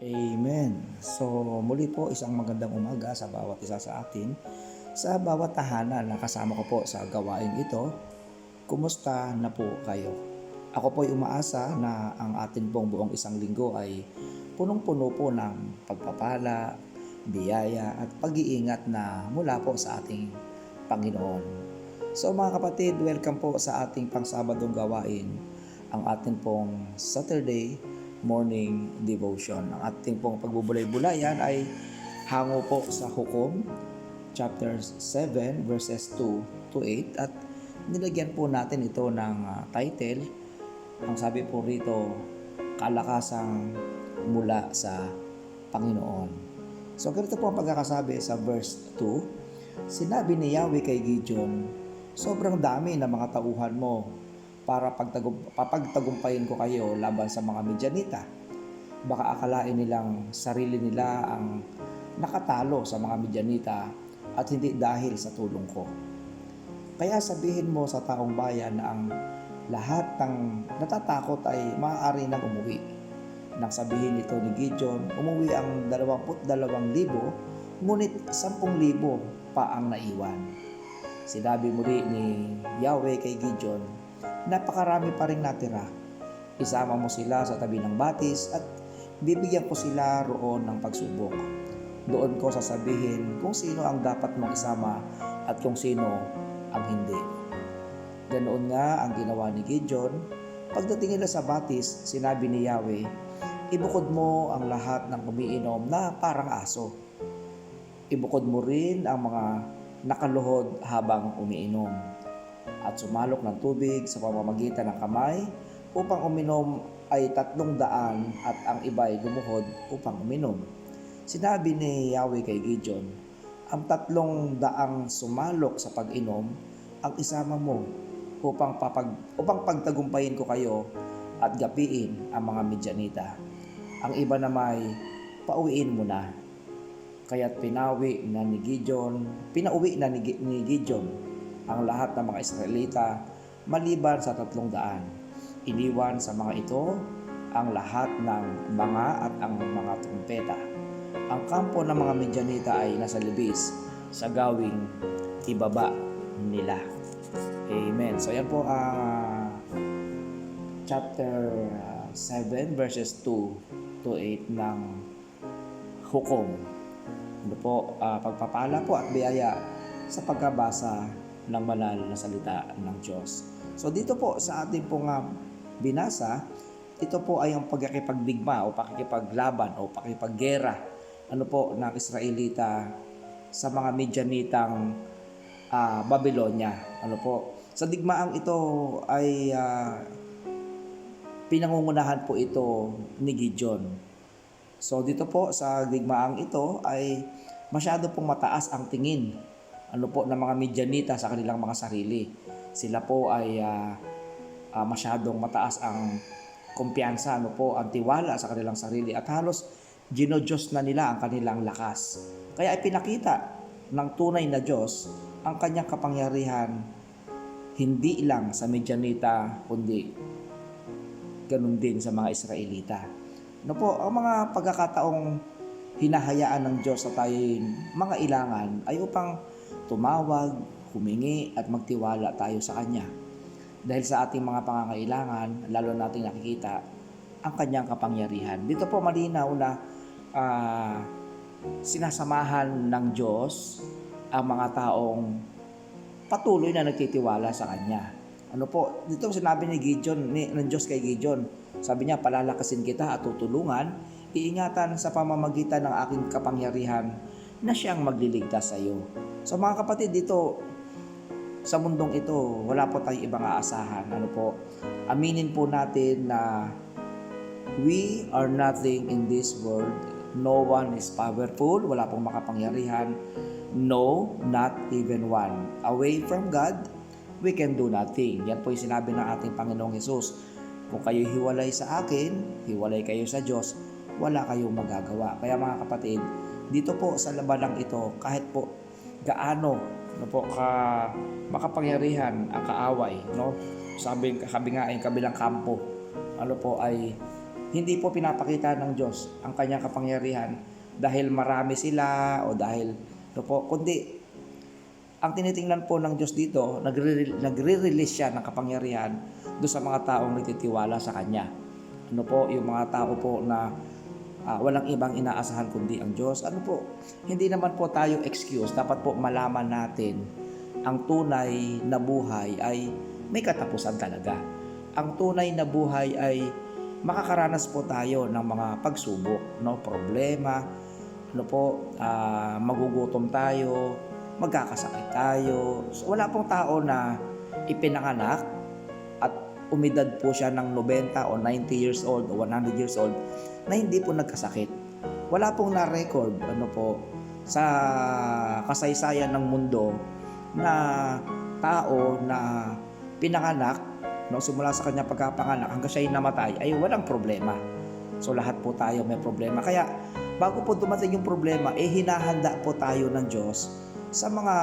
Amen. So muli po isang magandang umaga sa bawat isa sa atin. Sa bawat tahanan na kasama ko po sa gawaing ito, kumusta na po kayo? Ako po ay umaasa na ang atin pong buong isang linggo ay punong-puno po ng pagpapala, biyaya at pag-iingat na mula po sa ating Panginoon. So mga kapatid, welcome po sa ating pangsabadong gawain, ang ating pong Saturday morning devotion. Ang ating pong pagbubulay-bulayan ay hango po sa Hukom, chapter 7, verses 2 to 8 at nilagyan po natin ito ng title. Ang sabi po rito, kalakasang mula sa Panginoon. So ganito po ang pagkakasabi sa verse 2. Sinabi ni Yahweh kay Gideon, sobrang dami ng mga tauhan mo para papagtagumpayin ko kayo laban sa mga Midianita. Baka akalain nilang sarili nila ang nakatalo sa mga Midianita at hindi dahil sa tulong ko. Kaya sabihin mo sa taong bayan na ang lahat ng natatakot ay maaari nang umuwi. Nang sabihin ito ni Gideon, umuwi ang 22,000, ngunit 10,000 pa ang naiwan. Sinabi muli ni Yahweh kay Gideon, napakarami pa rin natira. Isama mo sila sa tabi ng batis at bibigyan ko sila roon ng pagsubok. Doon ko sasabihin kung sino ang dapat mong isama at kung sino ang hindi. Ganoon nga ang ginawa ni Gideon. Pagdating nila sa batis, sinabi ni Yahweh, ibukod mo ang lahat ng umiinom na parang aso. Ibukod mo rin ang mga nakaluhod habang umiinom at sumalok ng tubig sa pamamagitan ng kamay upang uminom ay 300 at ang iba'y lumuhod upang uminom. Sinabi ni Yahweh kay Gideon, ang 300 sumalok sa pag-inom ang isama mo upang pagtagumpayin ko kayo at gapiin ang mga Midianita. Ang iba namay pauwiin mo na. Kaya't pinauwi na ni Gideon ang lahat ng mga Israelita maliban sa 300. Iniwan sa mga ito ang lahat ng mga at ang mga trumpeta. Ang kampo ng mga Midianita ay nasa libis sa gawing ibaba nila. Amen. So yan po ang chapter 7 verses 2 to 8 ng Hukom. Ano po, pagpapala po at biyaya sa pagkabasa ng banal na salita ng Diyos. So dito po sa ating pong binasa, ito po ay ang pagkikipagdigma o pakikipaglaban o pakikipaggera ng Israelita sa mga Midianitang Babylonia. Sa digmaang ito ay pinangungunahan po ito ni Gideon. So dito po sa digmaang ito ay masyado pong mataas ang tingin ng mga Midianita sa kanilang mga sarili. Sila po ay masyadong mataas ang kumpiyansa, ang tiwala sa kanilang sarili at halos ginodiyos na nila ang kanilang lakas. Kaya ipinakita ng tunay na Diyos ang kanyang kapangyarihan hindi lang sa Midianita kundi ganun din sa mga Israelita. Ang mga pagkakataong hinahayaan ng Diyos sa tayo'y mga ilangan ay upang tumawag, humingi at magtiwala tayo sa Kanya. Dahil sa ating mga pangangailangan, lalo nating nakikita ang Kanyang kapangyarihan. Dito po malinaw na sinasamahan ng Diyos ang mga taong patuloy na nagtitiwala sa Kanya. Dito sinabi ng Diyos kay Gideon, sabi niya, palalakasin kita at tutulungan, iingatan sa pamamagitan ng aking kapangyarihan na siyang magliligtas sa iyo. So mga kapatid, dito sa mundong ito, wala po tayong ibang aasahan. Aminin po natin na we are nothing in this world. No one is powerful, wala pong makapangyarihan. No, not even one. Away from God, we can do nothing. Yan po yung sinabi ng ating Panginoong Hesus. Kung kayo hiwalay sa akin, hiwalay kayo sa Diyos, wala kayong magagawa. Kaya mga kapatid, dito po sa labanang ito, kahit po gaano makapangyarihan ang kaaway, sabi nga ay kabilang kampo, ay Hindi po pinapakita ng Diyos ang kanyang kapangyarihan dahil marami sila o dahil po, kundi ang tinitingnan po ng Diyos dito, nagre-release siya ng kapangyarihan doon sa mga taong nagtitiwala sa Kanya. Ano po, yung mga tao po na walang ibang inaasahan kundi ang Diyos. Ano po, hindi naman po tayo excuse. Dapat po malaman natin ang tunay na buhay ay may katapusan talaga. Ang tunay na buhay ay makakaranas po tayo ng mga pagsubok, no, problema, ano po, magugutom tayo, magkakasakit tayo. So, wala pong tao na ipinanganak at umidad po siya ng 90 o 90 years old o 100 years old na hindi po nagkasakit. Wala pong na-record ano po sa kasaysayan ng mundo na tao na pinanganak, no, simula sa kanya pagkapanganak hanggang siya namatay ay walang problema. So lahat po tayo may problema. Kaya bago po dumating yung problema, hinahanda po tayo ng Diyos sa mga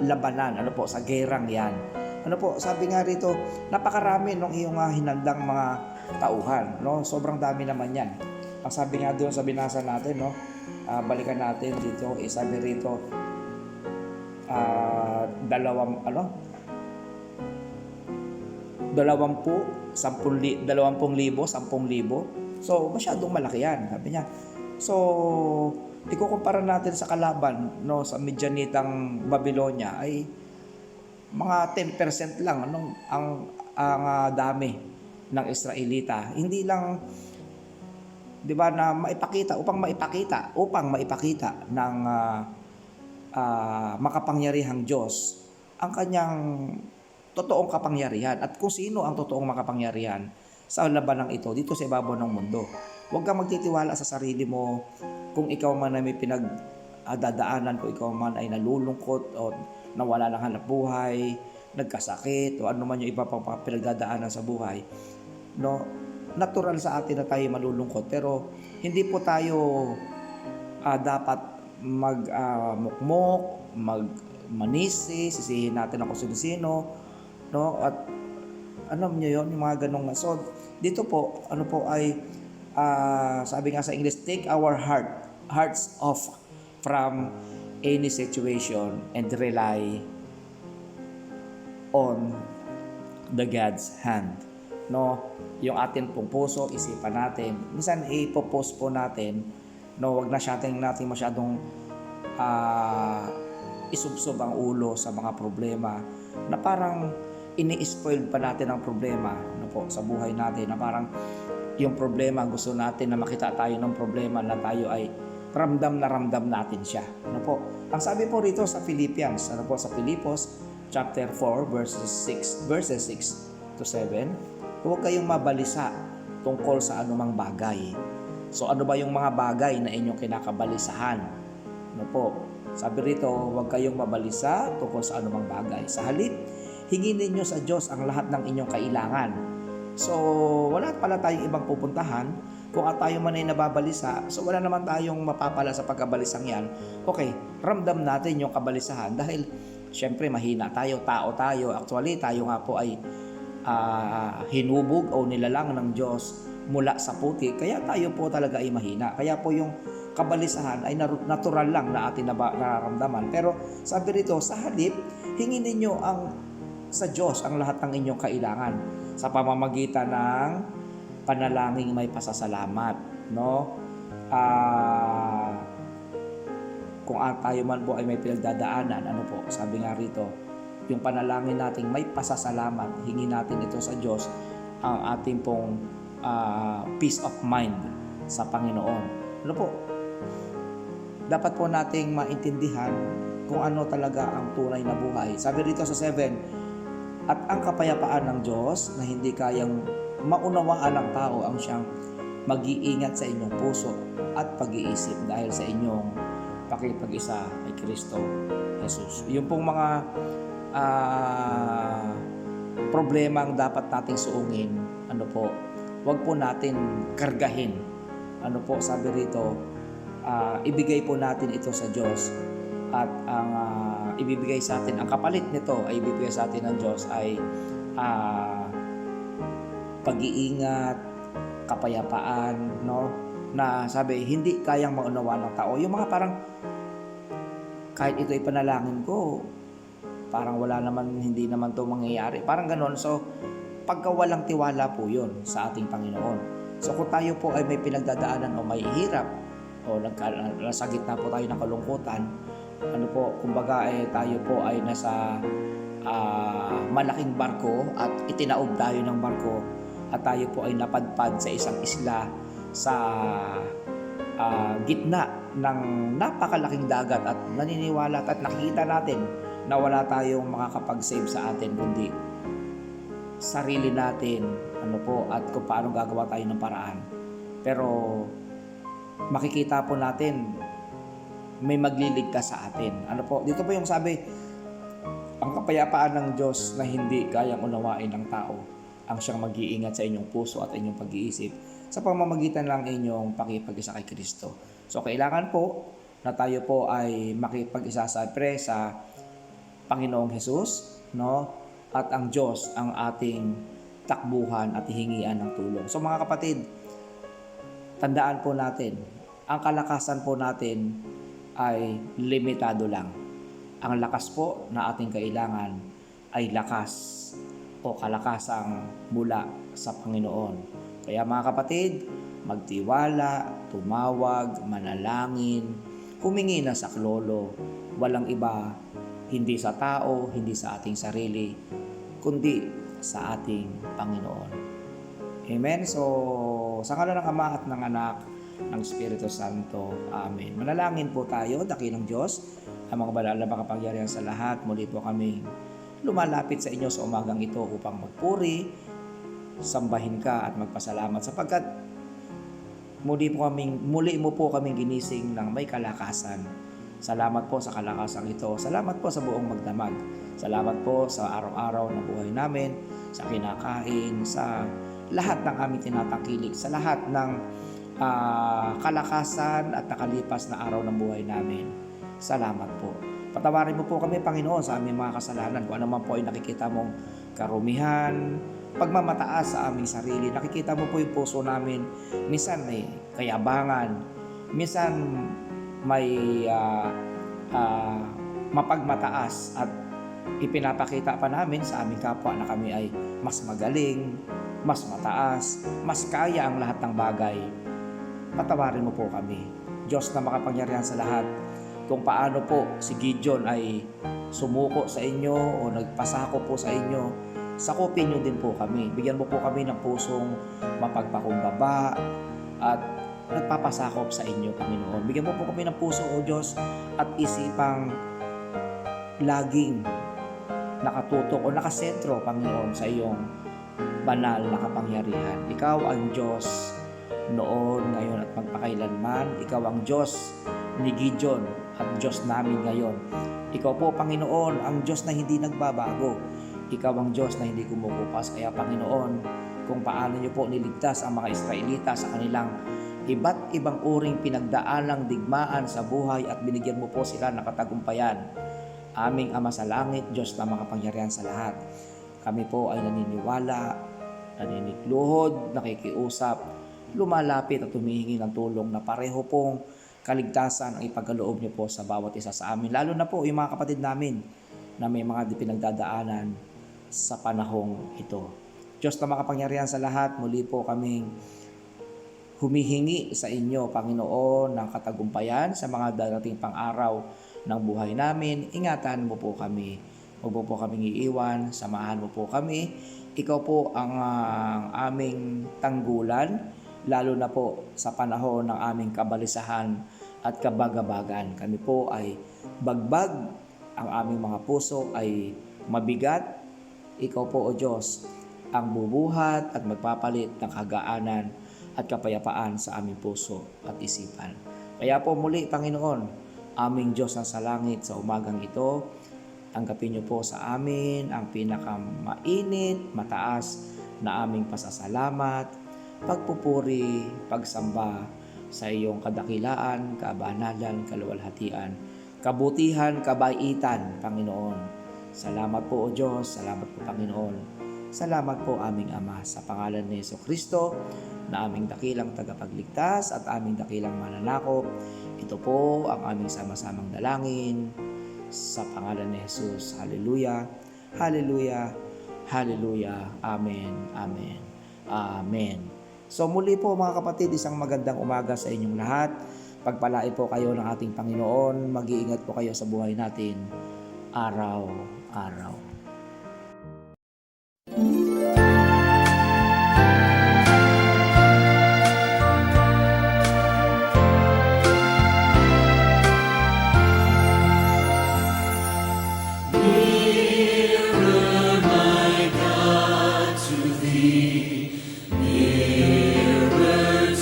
labanan, ano po, sa gerang yan. Ano po, sabi nga rito, napakarami ng iyong hinandang mga tauhan, no? Sobrang dami naman yan. Ang sabi nga doon sa binasa natin, no? Balikan natin dito, sabi rito, 20, 10,000, 10,000. So, masyadong malaki yan, sabi niya. So, ikukumpara natin sa kalaban, no, sa Midyanitang Babylonia ay mga 10% lang ang dami ng Israelita. Hindi lang, 'di ba, na upang maipakita ng makapangyarihang Diyos ang kanyang totoong kapangyarihan at kung sino ang totoong makapangyarihan sa labanang ito dito sa ibabaw ng mundo. Huwag kang magtitiwala sa sarili mo kung ikaw man ay may pinagdadaanan, kung ikaw man ay nalulungkot o nawala ng hanap buhay, nagkasakit o ano man yung iba pang pinagdadaanan sa buhay. No, natural sa atin na tayo malulungkot pero hindi po tayo dapat magmukmok, magmanisi, sisihin natin ako sino-sino, no? At alam niyo yon, yung mga ganong so dito po ano po ay sabi nga sa English, take our hearts off from any situation and rely on the God's hand. No, yung atin pong puso, isipan natin. Minsan ipopost po natin, no, wag na natin masyadong isubsob ang ulo sa mga problema na parang ini-spoil pa natin ang problema, no po, sa buhay natin, na parang yung problema, gusto natin na makita tayo ng problema na tayo ay ramdam natin siya. Ano po? Ang sabi po rito sa Philippians, ano po, sa Filipos chapter 4 verses 6 to 7, huwag kayong mabalisa tungkol sa anumang bagay. So ano ba yung mga bagay na inyong kinakabalisahan? Ano po? Sabi rito, huwag kayong mabalisa tungkol sa anumang bagay. Sa halip, hingin ninyo sa Diyos ang lahat ng inyong kailangan. So, wala pala tayong ibang pupuntahan. Kung tayo man ay nababalisa, so wala naman tayong mapapala sa pagkabalisang yan. Okay, ramdam natin yung kabalisahan dahil syempre mahina tayo, tao tayo. Actually, tayo nga po ay hinubog o nilalang ng Diyos mula sa puti. Kaya tayo po talaga ay mahina. Kaya po yung kabalisahan ay natural lang na atin nararamdaman. Pero sabi rito, sa halip, hingin ninyo sa Diyos ang lahat ng inyong kailangan sa pamamagitan ng panalangin may pasasalamat, no? Kung tayo man po ay may pinagdadaanan, ano po, sabi nga rito, yung panalangin nating may pasasalamat, hingi natin ito sa Diyos, ang ating pong peace of mind sa Panginoon. Ano po? Dapat po nating maintindihan kung ano talaga ang tunay na buhay. Sabi rito sa 7, at ang kapayapaan ng Diyos na hindi kayang maunawaan ng tao ang siyang mag-iingat sa inyong puso at pag-iisip dahil sa inyong pakipag-isa kay Kristo Jesus. Yung pong mga problemang dapat nating suungin, ano po, wag po natin kargahin. Ano po, sabi rito, ibigay po natin ito sa Diyos at ang ibibigay sa atin, ang kapalit nito ay ibibigay sa atin ng Diyos ay pag-iingat, kapayapaan, no? Na sabi, hindi kayang maunawa ng tao. Yung mga parang, kahit ito ipanalangin ko, parang wala naman, hindi naman to mangyayari. Parang ganon. So, pagka walang tiwala po yun sa ating Panginoon. So, kung tayo po ay may pinagdadaanan o may hirap, o nasa gitna po tayo ng kalungkutan, ano po, kumbaga tayo po ay nasa malaking barko at itinaob tayo ng barko at tayo po ay napadpad sa isang isla sa gitna ng napakalaking dagat at naniniwala at nakikita natin na wala tayong makakapag-save sa atin kundi sarili natin, ano po, at kung paano gagawa tayo ng paraan. Pero makikita po natin may magliligtas sa atin. Ano po, dito po yung sabi, ang kapayapaan ng Diyos na hindi kayang unawain ng tao ang siyang mag-iingat sa inyong puso at inyong pag-iisip sa pamamagitan lang inyong pakipag-isa kay Kristo. So kailangan po na tayo po ay makipag-isa sa Panginoong Hesus, no? At ang Diyos ang ating takbuhan at hihingian ng tulong. So mga kapatid, tandaan po natin, ang kalakasan po natin ay limitado lang. Ang lakas po na ating kailangan ay lakas o kalakasang mula sa Panginoon. Kaya mga kapatid, magtiwala, tumawag, manalangin, humingi ng saklolo, walang iba, hindi sa tao, hindi sa ating sarili, kundi sa ating Panginoon. Amen? So, sa ngalan ng Ama at ng Anak, ng Espiritu Santo. Amen. Manalangin po tayo, dakilang Diyos, ang mga banal na makapangyarihan sa lahat. Muli po kami lumalapit sa inyo sa umagang ito upang magpuri, sambahin ka at magpasalamat sapagkat muli mo po kaming ginising ng may kalakasan. Salamat po sa kalakasang ito. Salamat po sa buong magdamag. Salamat po sa araw-araw na buhay namin, sa kinakain, sa lahat ng aming tinatangkilik, sa lahat ng kalakasan at nakalipas na araw ng buhay namin. Salamat po. Patawarin mo po kami, Panginoon, sa aming mga kasalanan. Kung ano man po ay nakikita mong karumihan, pagmamataas sa aming sarili. Nakikita mo po yung puso namin. Minsan may kayabangan. Minsan may mapagmataas at ipinapakita pa namin sa aming kapwa na kami ay mas magaling, mas mataas, mas kaya ang lahat ng bagay. Patawarin mo po kami. Diyos na makapangyarihan sa lahat, kung paano po si Gideon ay sumuko sa inyo o nagpasako po sa inyo, sakupin nyo din po kami. Bigyan mo po kami ng pusong mapagpakumbaba at nagpapasakop sa inyo, Panginoon. Bigyan mo po kami ng puso, O Diyos, at isipang laging nakatutok o nakasentro, Panginoon, sa iyong banal na kapangyarihan. Ikaw ang Diyos noon, ngayon at magpakailanman. Ikaw ang Diyos ni Gideon at Diyos namin ngayon. Ikaw po, Panginoon, ang Diyos na hindi nagbabago. Ikaw ang Diyos na hindi kumukupas. Kaya, Panginoon, kung paano niyo po niligtas ang mga Israelita sa kanilang iba't ibang uring pinagdaanang digmaan sa buhay at binigyan mo po sila ng katagumpayan. Aming Ama sa langit, Diyos na makapangyarihan sa lahat. Kami po ay naniniwala, naninikluhod, nakikiusap, lumalapit at humihingi ng tulong na pareho pong kaligtasan ang ipagkaloob niyo po sa bawat isa sa amin. Lalo na po yung mga kapatid namin na may mga pinagdadaanan sa panahong ito. Diyos na makapangyarihan sa lahat, muli po kaming humihingi sa inyo, Panginoon, ng katagumpayan sa mga darating pang araw ng buhay namin. Ingatan mo po kami. Huwag mo po kaming iiwan. Samahan mo po kami. Ikaw po ang aming tanggulan, lalo na po sa panahon ng aming kabalisahan at kabagabagan. Kami po ay bagbag. Ang aming mga puso ay mabigat. Ikaw po, O Diyos, ang bubuhat at magpapalit ng kagaanan at kapayapaan sa aming puso at isipan. Kaya po muli, Panginoon, aming Diyos na sa langit sa umagang ito, tanggapin niyo po sa amin ang pinakamainit, mataas na aming pasasalamat, pagpupuri, pagsamba sa iyong kadakilaan, kabanalan, kaluwalhatian, kabutihan, kabaitan, Panginoon. Salamat po, O Diyos. Salamat po, Panginoon. Salamat po aming Ama, sa pangalan ni Jesucristo na aming dakilang tagapagligtas at aming dakilang mananakop. Ito po ang aming sama-samang dalangin sa pangalan ni Jesus. Hallelujah, hallelujah, hallelujah. Amen, amen, amen. So muli po mga kapatid, isang magandang umaga sa inyong lahat. Pagpalain po kayo ng ating Panginoon. Mag-iingat po kayo sa buhay natin araw-araw.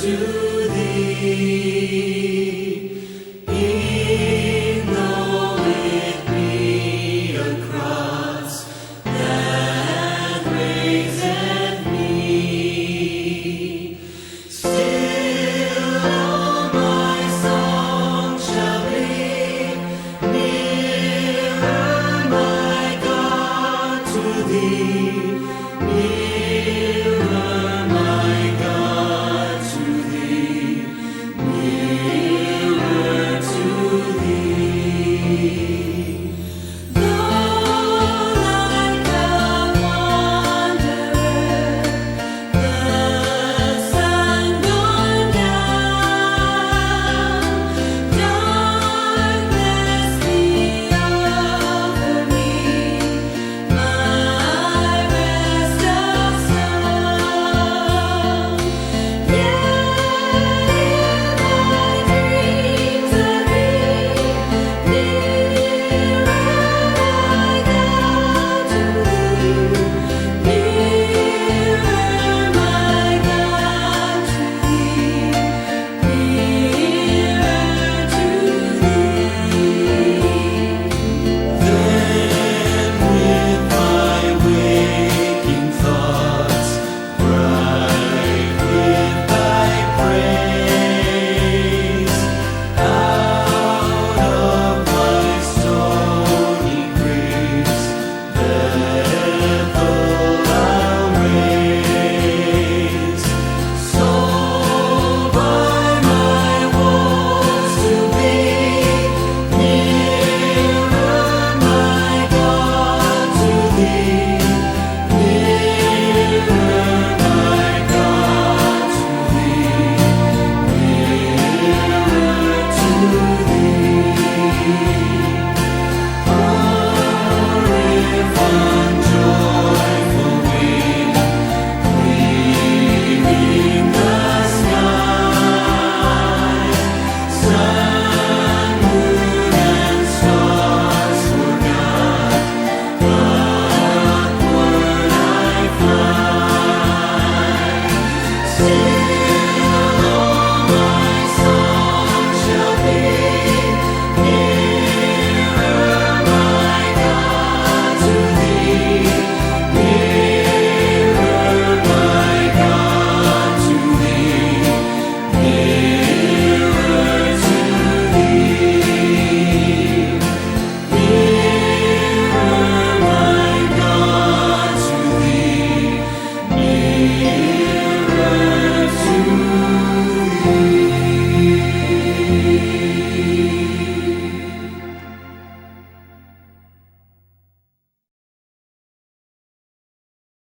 To thee.